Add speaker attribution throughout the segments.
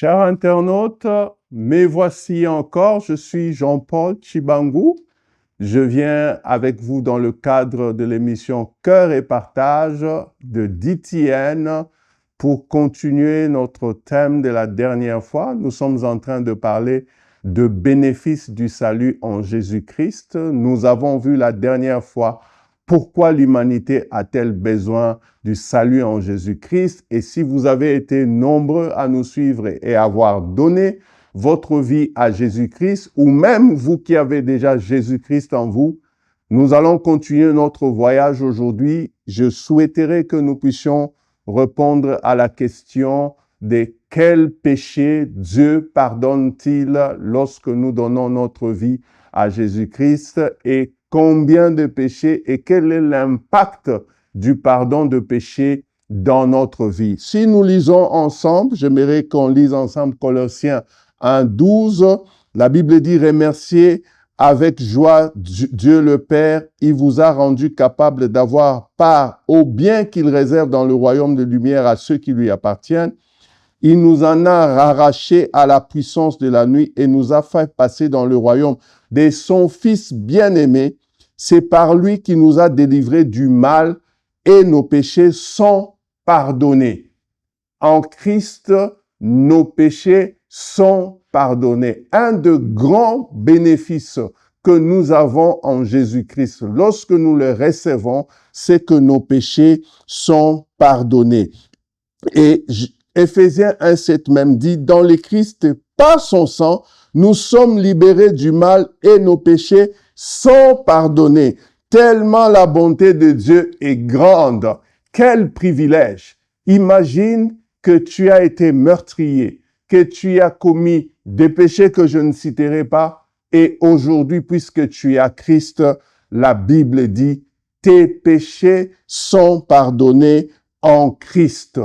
Speaker 1: Chers internautes, me voici encore, je suis Jean-Paul Chibangu. Je viens avec vous dans le cadre de l'émission Cœur et Partage de DTN pour continuer notre thème de la dernière fois. Nous sommes en train de parler de bénéfices du salut en Jésus-Christ. Nous avons vu la dernière fois pourquoi l'humanité a-t-elle besoin du salut en Jésus-Christ. Et si vous avez été nombreux à nous suivre et avoir donné votre vie à Jésus-Christ, ou même vous qui avez déjà Jésus-Christ en vous, nous allons continuer notre voyage aujourd'hui. Je souhaiterais que nous puissions répondre à la question de quel péché Dieu pardonne-t-il lorsque nous donnons notre vie à Jésus-Christ et combien de péchés et quel est l'impact du pardon de péché dans notre vie. Si nous lisons ensemble, j'aimerais qu'on lise ensemble Colossiens 1:12. La Bible dit « Remerciez avec joie Dieu le Père, il vous a rendu capable d'avoir part au bien qu'il réserve dans le royaume de lumière à ceux qui lui appartiennent. Il nous en a arrachés à la puissance de la nuit et nous a fait passer dans le royaume de son Fils bien-aimé. C'est par lui qui nous a délivrés du mal et nos péchés sont pardonnés. » En Christ, nos péchés sont pardonnés. Un de grands bénéfices que nous avons en Jésus-Christ, lorsque nous le recevons, c'est que nos péchés sont pardonnés. Et Éphésiens 1:7 même dit, dans le Christ, par son sang, nous sommes libérés du mal et nos péchés sont pardonnés. Tellement la bonté de Dieu est grande. Quel privilège! Imagine que tu as été meurtrier, que tu as commis des péchés que je ne citerai pas. Et aujourd'hui, puisque tu as Christ, la Bible dit, tes péchés sont pardonnés en Christ.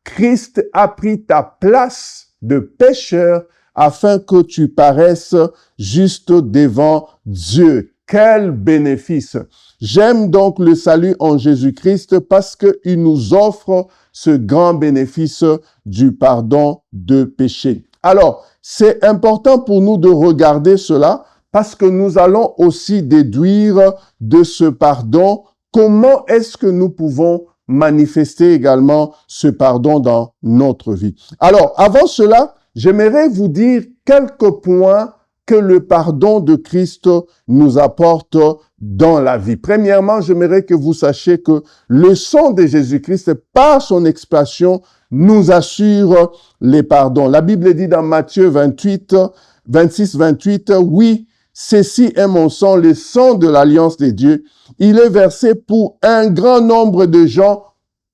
Speaker 1: Christ a pris ta place de pécheur afin que tu paraisses juste devant Dieu. Quel bénéfice! J'aime donc le salut en Jésus-Christ parce qu'il nous offre ce grand bénéfice du pardon de péché. Alors, c'est important pour nous de regarder cela parce que nous allons aussi déduire de ce pardon comment est-ce que nous pouvons manifester également ce pardon dans notre vie. Alors, avant cela, j'aimerais vous dire quelques points que le pardon de Christ nous apporte dans la vie. Premièrement, j'aimerais que vous sachiez que le sang de Jésus-Christ, par son expiation, nous assure les pardons. La Bible dit dans Matthieu 26-28, « Oui, ceci est mon sang, le sang de l'alliance des dieux. Il est versé pour un grand nombre de gens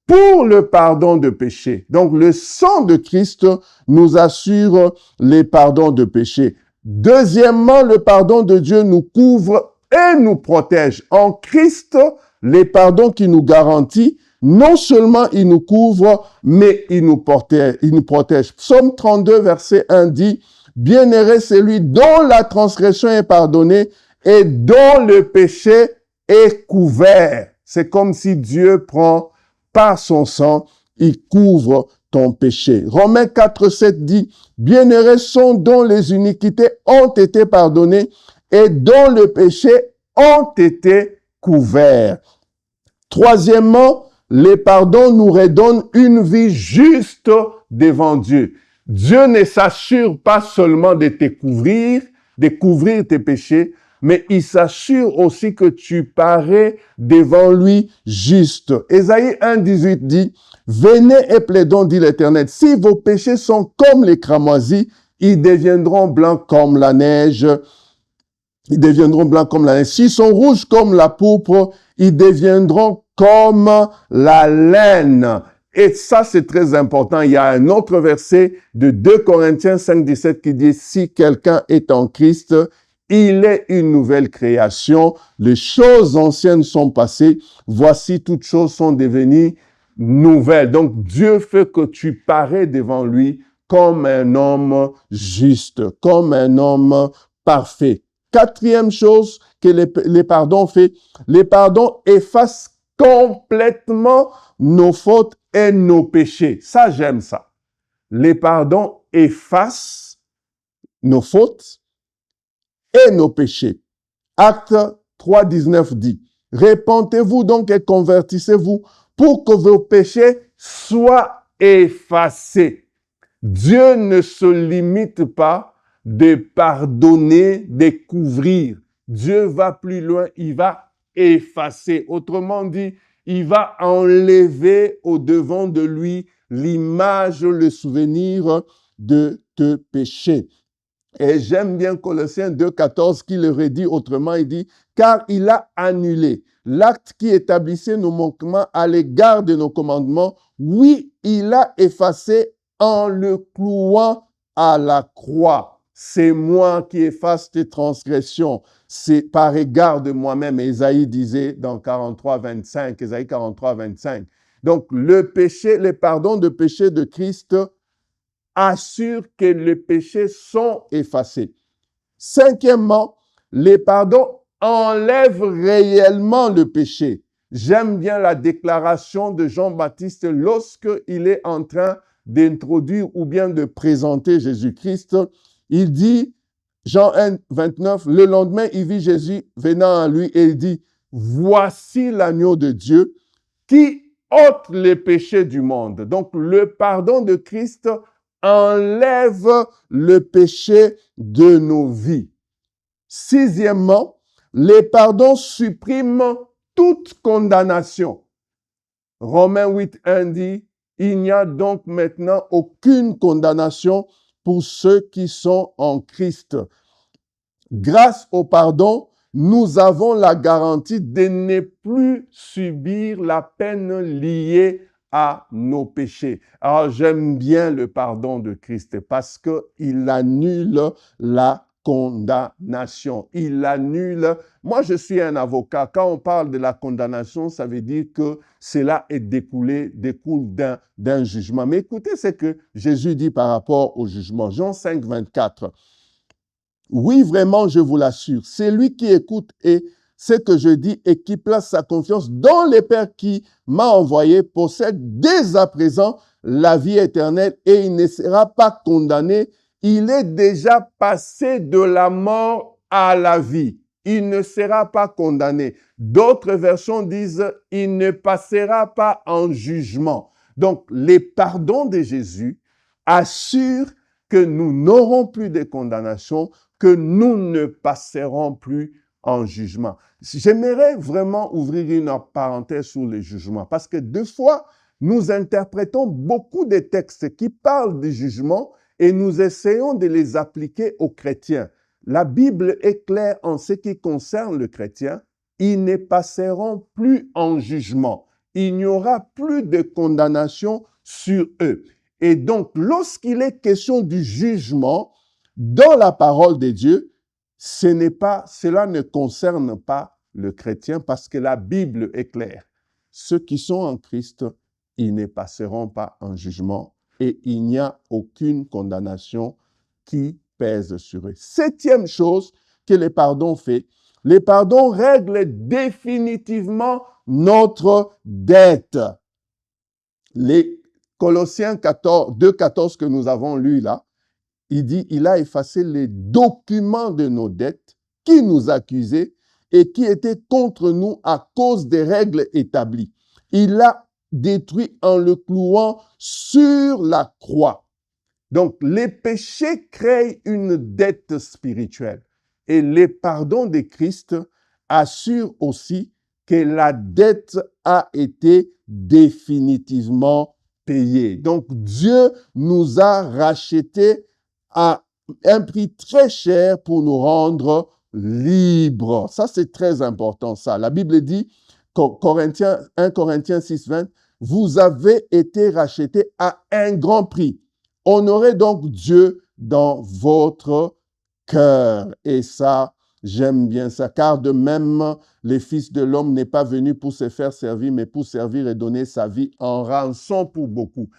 Speaker 1: pour le pardon de péché. » Donc, le sang de Christ nous assure les pardons de péché. Deuxièmement, le pardon de Dieu nous couvre et nous protège. En Christ, les pardons qui nous garantit, non seulement il nous couvre, mais il nous protège. Psaume 32, verset 1 dit, « Bienheureux celui dont la transgression est pardonnée et dont le péché est couvert. » C'est comme si Dieu prend par son sang, il couvre ton péché. Romains 4:7 dit, « Bienheureux sont dont les iniquités ont été pardonnées et dont le péché ont été couverts. » Troisièmement, les pardons nous redonnent une vie juste devant Dieu. Dieu ne s'assure pas seulement de te couvrir, de couvrir tes péchés, mais il s'assure aussi que tu parais devant lui juste. Ésaïe 1:18 dit, « Venez et plaidons, dit l'Éternel, si vos péchés sont comme les cramoisis, ils deviendront blancs comme la neige. Ils deviendront blancs comme la neige. S'ils sont rouges comme la pourpre, ils deviendront comme la laine. » Et ça, c'est très important. Il y a un autre verset de 2 Corinthiens 5:17 qui dit, « Si quelqu'un est en Christ, il est une nouvelle création. Les choses anciennes sont passées. Voici, toutes choses sont devenues nouvelles. » Donc, Dieu fait que tu parais devant lui comme un homme juste, comme un homme parfait. Quatrième chose que les pardons fait, les pardons effacent complètement nos fautes et nos péchés. Ça, j'aime ça. Les pardons effacent nos fautes et nos péchés. Acte 3, 19 dit, « Répentez-vous donc et convertissez-vous pour que vos péchés soient effacés. » Dieu ne se limite pas de pardonner, de couvrir. Dieu va plus loin, il va effacer. Autrement dit, il va enlever au devant de lui l'image, le souvenir de tes péchés. Et j'aime bien Colossiens 2,14 qui le redit autrement, il dit, « Car il a annulé l'acte qui établissait nos manquements à l'égard de nos commandements. Oui, il a effacé en le clouant à la croix. C'est moi qui efface tes transgressions. C'est par égard de moi-même. » Ésaïe disait dans 43, 25, Ésaïe 43, 25. Donc, le péché, les pardons de péché de Christ assure que les péchés sont effacés. Cinquièmement, les pardons enlèvent réellement le péché. J'aime bien la déclaration de Jean-Baptiste lorsqu'il est en train d'introduire ou bien de présenter Jésus-Christ. Il dit, Jean 1, 29, le lendemain, il vit Jésus venant à lui et il dit, « Voici l'agneau de Dieu qui ôte les péchés du monde. » Donc, le pardon de Christ enlève le péché de nos vies. Sixièmement, les pardons suppriment toute condamnation. Romains 8, 1 dit, « Il n'y a donc maintenant aucune condamnation pour ceux qui sont en Christ. » Grâce au pardon, nous avons la garantie de ne plus subir la peine liée à nos péchés. Alors, j'aime bien le pardon de Christ parce qu'il annule la condamnation. Il annule. Moi, je suis un avocat. Quand on parle de la condamnation, ça veut dire que cela est découle d'un jugement. Mais écoutez ce que Jésus dit par rapport au jugement. Jean 5, 24. Oui, vraiment, je vous l'assure, c'est lui qui écoute et ce que je dis et qui place sa confiance dans le Père qui m'a envoyé possède dès à présent la vie éternelle et il ne sera pas condamné. Il est déjà passé de la mort à la vie. Il ne sera pas condamné. D'autres versions disent, il ne passera pas en jugement. Donc, les pardons de Jésus assurent que nous n'aurons plus de condamnation, que nous ne passerons plus en jugement. J'aimerais vraiment ouvrir une parenthèse sur le jugement parce que des fois, nous interprétons beaucoup de textes qui parlent du jugement et nous essayons de les appliquer aux chrétiens. La Bible est claire en ce qui concerne le chrétien. Ils ne passeront plus en jugement. Il n'y aura plus de condamnation sur eux. Et donc, lorsqu'il est question du jugement, dans la parole de Dieu, cela ne concerne pas le chrétien parce que la Bible est claire. Ceux qui sont en Christ, ils ne passeront pas en jugement et il n'y a aucune condamnation qui pèse sur eux. Septième chose que les pardons fait, les pardons règlent définitivement notre dette. Les Colossiens 2,14 que nous avons lu là, il dit, il a effacé les documents de nos dettes qui nous accusaient et qui étaient contre nous à cause des règles établies. Il l'a détruit en le clouant sur la croix. Donc, les péchés créent une dette spirituelle et les pardons de Christ assurent aussi que la dette a été définitivement payée. Donc, Dieu nous a rachetés à un prix très cher pour nous rendre libres. Ça, c'est très important, ça. La Bible dit, 1 Corinthiens 6, 20, « Vous avez été rachetés à un grand prix. Honorez donc Dieu dans votre cœur. » Et ça, j'aime bien ça, car de même, le Fils de l'homme n'est pas venu pour se faire servir, mais pour servir et donner sa vie en rançon pour beaucoup.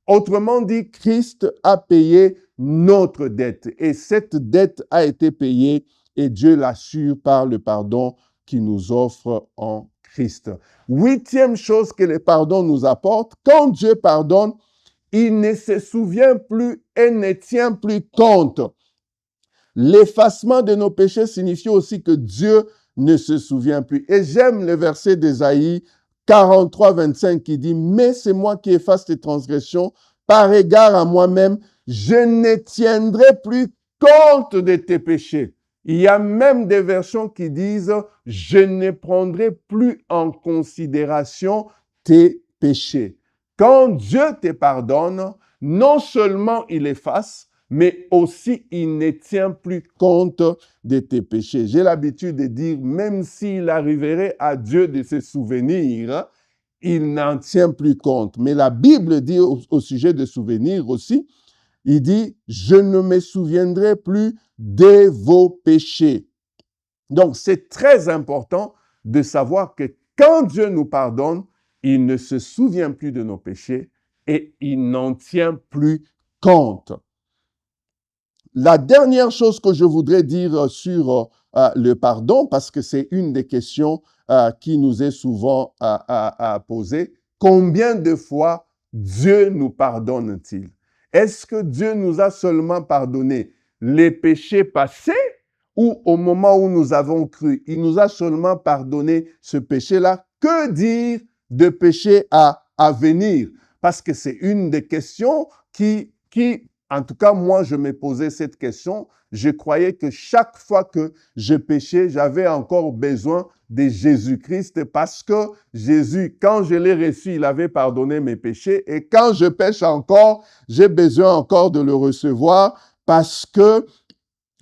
Speaker 1: Autrement dit, Christ a payé notre dette et cette dette a été payée et Dieu l'assure par le pardon qu'il nous offre en Christ. Huitième chose que le pardon nous apporte, quand Dieu pardonne, il ne se souvient plus et ne tient plus compte. L'effacement de nos péchés signifie aussi que Dieu ne se souvient plus. Et j'aime le verset d'Ésaïe 43, 25 qui dit « Mais c'est moi qui efface les transgressions, par égard à moi-même, je ne tiendrai plus compte de tes péchés. » Il y a même des versions qui disent « Je ne prendrai plus en considération tes péchés. » Quand Dieu te pardonne, non seulement il efface, mais aussi il ne tient plus compte de tes péchés. J'ai l'habitude de dire, même s'il arriverait à Dieu de se souvenir, il n'en tient plus compte. Mais la Bible dit au sujet de souvenirs aussi, il dit, je ne me souviendrai plus de vos péchés. Donc, c'est très important de savoir que quand Dieu nous pardonne, il ne se souvient plus de nos péchés et il n'en tient plus compte. La dernière chose que je voudrais dire sur le pardon, parce que c'est une des questions qui nous est souvent posée, combien de fois Dieu nous pardonne-t-il? Est-ce que Dieu nous a seulement pardonné les péchés passés ou au moment où nous avons cru, il nous a seulement pardonné ce péché-là? Que dire de péché à venir? Parce que c'est une des questions qui en tout cas, moi, je me posais cette question. Je croyais que chaque fois que je péchais, j'avais encore besoin de Jésus-Christ parce que Jésus, quand je l'ai reçu, il avait pardonné mes péchés. Et quand je pêche encore, j'ai besoin encore de le recevoir parce que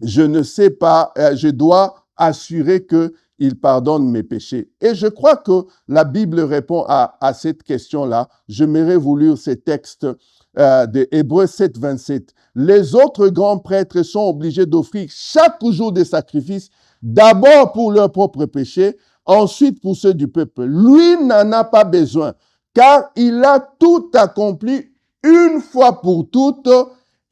Speaker 1: je ne sais pas, je dois assurer qu'il pardonne mes péchés. Et je crois que la Bible répond à cette question-là. J'aimerais vous lire ces textes de Hébreux 7, 27. Les autres grands prêtres sont obligés d'offrir chaque jour des sacrifices, d'abord pour leurs propres péchés, ensuite pour ceux du peuple. Lui n'en a pas besoin, car il a tout accompli une fois pour toutes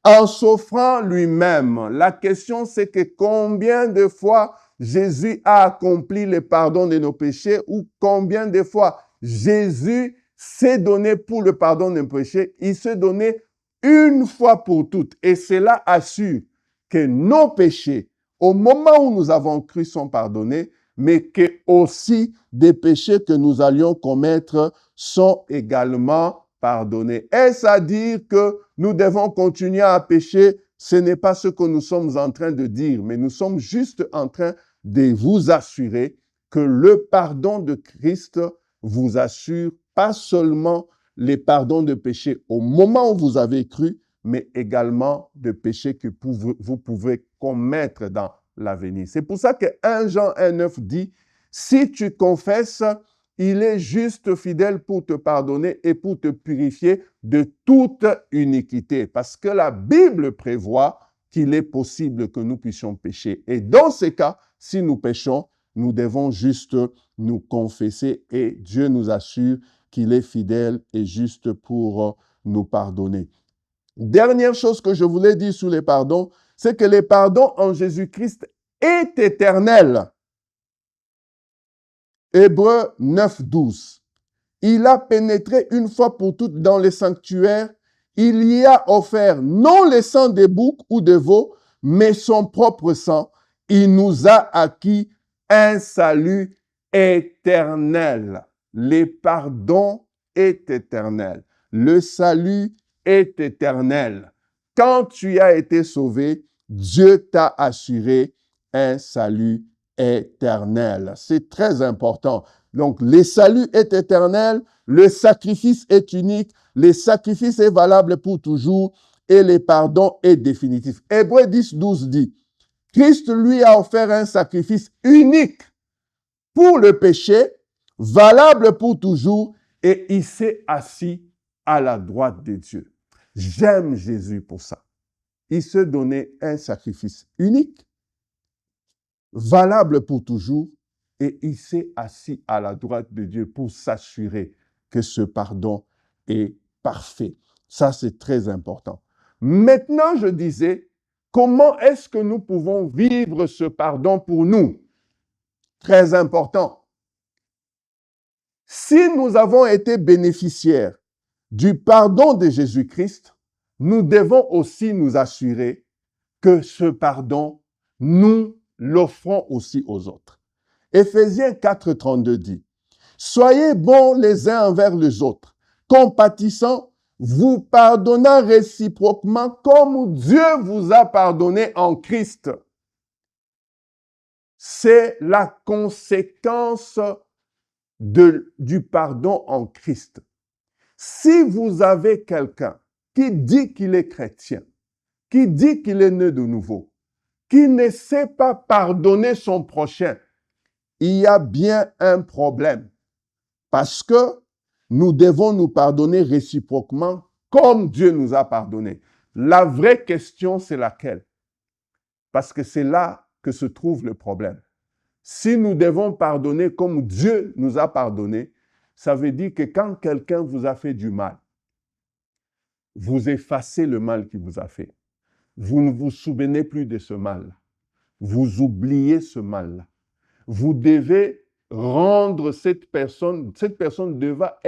Speaker 1: en s'offrant lui-même. La question, c'est que combien de fois Jésus a accompli le pardon de nos péchés ou combien de fois Jésus s'est donné pour le pardon de nos péchés. Il s'est donné une fois pour toutes. Et cela assure que nos péchés, au moment où nous avons cru, sont pardonnés, mais que aussi des péchés que nous allions commettre sont également pardonnés. Est-ce à dire que nous devons continuer à pécher? Ce n'est pas ce que nous sommes en train de dire, mais nous sommes juste en train de vous assurer que le pardon de Christ vous assure pas seulement les pardons de péché au moment où vous avez cru, mais également de péchés que vous pouvez commettre dans l'avenir. C'est pour ça que 1 Jean 1,9 dit, si tu confesses, il est juste fidèle pour te pardonner et pour te purifier de toute iniquité. Parce que la Bible prévoit qu'il est possible que nous puissions pécher. Et dans ces cas, si nous péchons, nous devons juste nous confesser et Dieu nous assure qu'il est fidèle et juste pour nous pardonner. Dernière chose que je voulais dire sur les pardons, c'est que les pardons en Jésus-Christ est éternel. Hébreux 9, 12. Il a pénétré une fois pour toutes dans les sanctuaires. Il y a offert non le sang des boucs ou des veaux, mais son propre sang. Il nous a acquis un salut éternel. Le pardon est éternel. Le salut est éternel. Quand tu as été sauvé, Dieu t'a assuré un salut éternel. C'est très important. Donc, le salut est éternel, le sacrifice est unique, le sacrifice est valable pour toujours et le pardon est définitif. Hébreux 10, 12 dit, Christ lui a offert un sacrifice unique pour le péché, valable pour toujours, et il s'est assis à la droite de Dieu. J'aime Jésus pour ça. Il se donnait un sacrifice unique, valable pour toujours, et il s'est assis à la droite de Dieu pour s'assurer que ce pardon est parfait. Ça, c'est très important. Maintenant, je disais, comment est-ce que nous pouvons vivre ce pardon pour nous? Très important. Si nous avons été bénéficiaires du pardon de Jésus-Christ, nous devons aussi nous assurer que ce pardon, nous l'offrons aussi aux autres. Éphésiens 4,32 dit, « Soyez bons les uns envers les autres, compatissants, vous pardonnant réciproquement comme Dieu vous a pardonné en Christ. » C'est la conséquence du pardon en Christ. Si vous avez quelqu'un qui dit qu'il est chrétien, qui dit qu'il est né de nouveau, qui ne sait pas pardonner son prochain, il y a bien un problème. Parce que nous devons nous pardonner réciproquement comme Dieu nous a pardonné. La vraie question, c'est laquelle? Parce que c'est là que se trouve le problème. Si nous devons pardonner comme Dieu nous a pardonné, ça veut dire que quand quelqu'un vous a fait du mal, vous effacez le mal qu'il vous a fait. Vous ne vous souvenez plus de ce mal. Vous oubliez ce mal. Vous devez rendre cette personne devra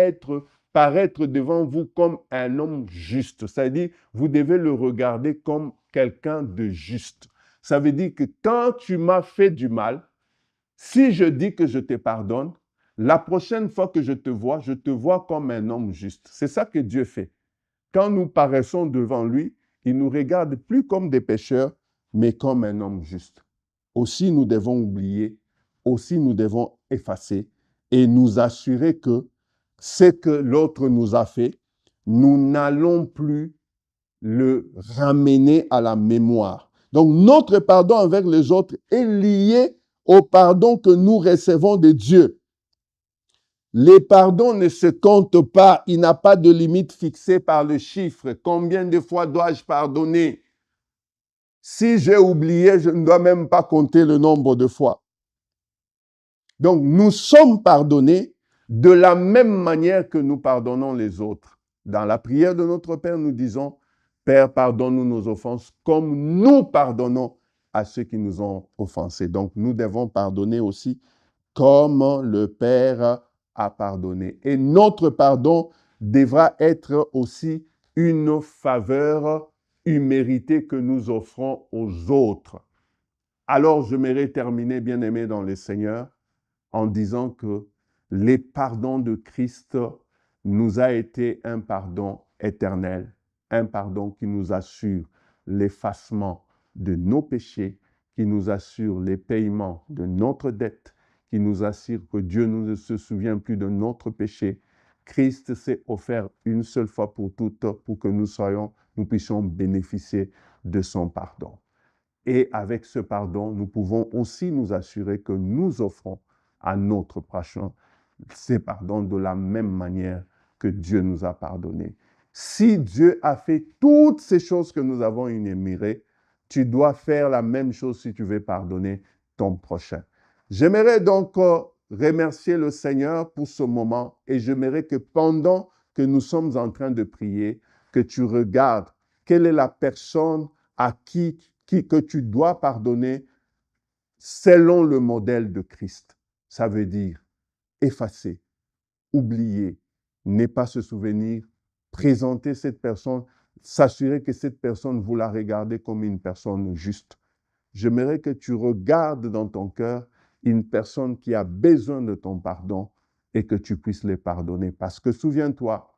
Speaker 1: paraître devant vous comme un homme juste. C'est-à-dire, vous devez le regarder comme quelqu'un de juste. Ça veut dire que quand tu m'as fait du mal, si je dis que je te pardonne, la prochaine fois que je te vois comme un homme juste. C'est ça que Dieu fait. Quand nous paraissons devant lui, il nous regarde plus comme des pécheurs, mais comme un homme juste. Aussi, nous devons oublier, aussi nous devons effacer et nous assurer que ce que l'autre nous a fait, nous n'allons plus le ramener à la mémoire. Donc, notre pardon envers les autres est lié au pardon que nous recevons de Dieu. Les pardons ne se comptent pas, il n'a pas de limite fixée par le chiffre. Combien de fois dois-je pardonner? Si j'ai oublié, je ne dois même pas compter le nombre de fois. Donc, nous sommes pardonnés de la même manière que nous pardonnons les autres. Dans la prière de notre Père, nous disons, Père, pardonne-nous nos offenses comme nous pardonnons à ceux qui nous ont offensés. Donc, nous devons pardonner aussi comme le Père a pardonné. Et notre pardon devra être aussi une faveur imméritée que nous offrons aux autres. Alors, j'aimerais terminer, bien-aimés dans le Seigneur, en disant que les pardons de Christ nous a été un pardon éternel, un pardon qui nous assure l'effacement de nos péchés, qui nous assure les paiements de notre dette, qui nous assure que Dieu ne se souvient plus de notre péché. Christ s'est offert une seule fois pour toutes pour que nous puissions bénéficier de son pardon. Et avec ce pardon, nous pouvons aussi nous assurer que nous offrons à notre prochain ces pardons de la même manière que Dieu nous a pardonné. Si Dieu a fait toutes ces choses que nous avons énumérées, tu dois faire la même chose si tu veux pardonner ton prochain. J'aimerais donc remercier le Seigneur pour ce moment et j'aimerais que pendant que nous sommes en train de prier, que tu regardes quelle est la personne à qui que tu dois pardonner selon le modèle de Christ. Ça veut dire effacer, oublier, ne pas se souvenir, présenter cette personne, s'assurer que cette personne, vous la regardez comme une personne juste. J'aimerais que tu regardes dans ton cœur une personne qui a besoin de ton pardon et que tu puisses les pardonner. Parce que souviens-toi,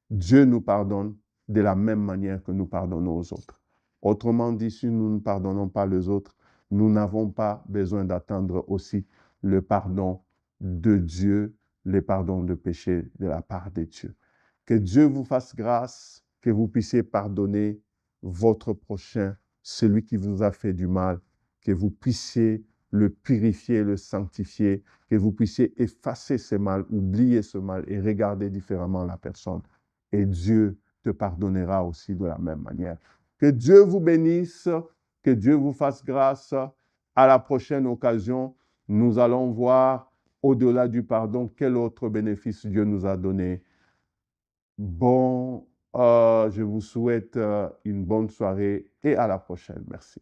Speaker 1: Dieu nous pardonne de la même manière que nous pardonnons aux autres. Autrement dit, si nous ne pardonnons pas les autres, nous n'avons pas besoin d'attendre aussi le pardon de Dieu, les pardons de péché de la part de Dieu. Que Dieu vous fasse grâce, que vous puissiez pardonner votre prochain, celui qui vous a fait du mal, que vous puissiez le purifier, le sanctifier, que vous puissiez effacer ce mal, oublier ce mal et regarder différemment la personne. Et Dieu te pardonnera aussi de la même manière. Que Dieu vous bénisse, que Dieu vous fasse grâce. À la prochaine occasion, nous allons voir au-delà du pardon, quel autre bénéfice Dieu nous a donné. Bon, je vous souhaite une bonne soirée et à la prochaine. Merci.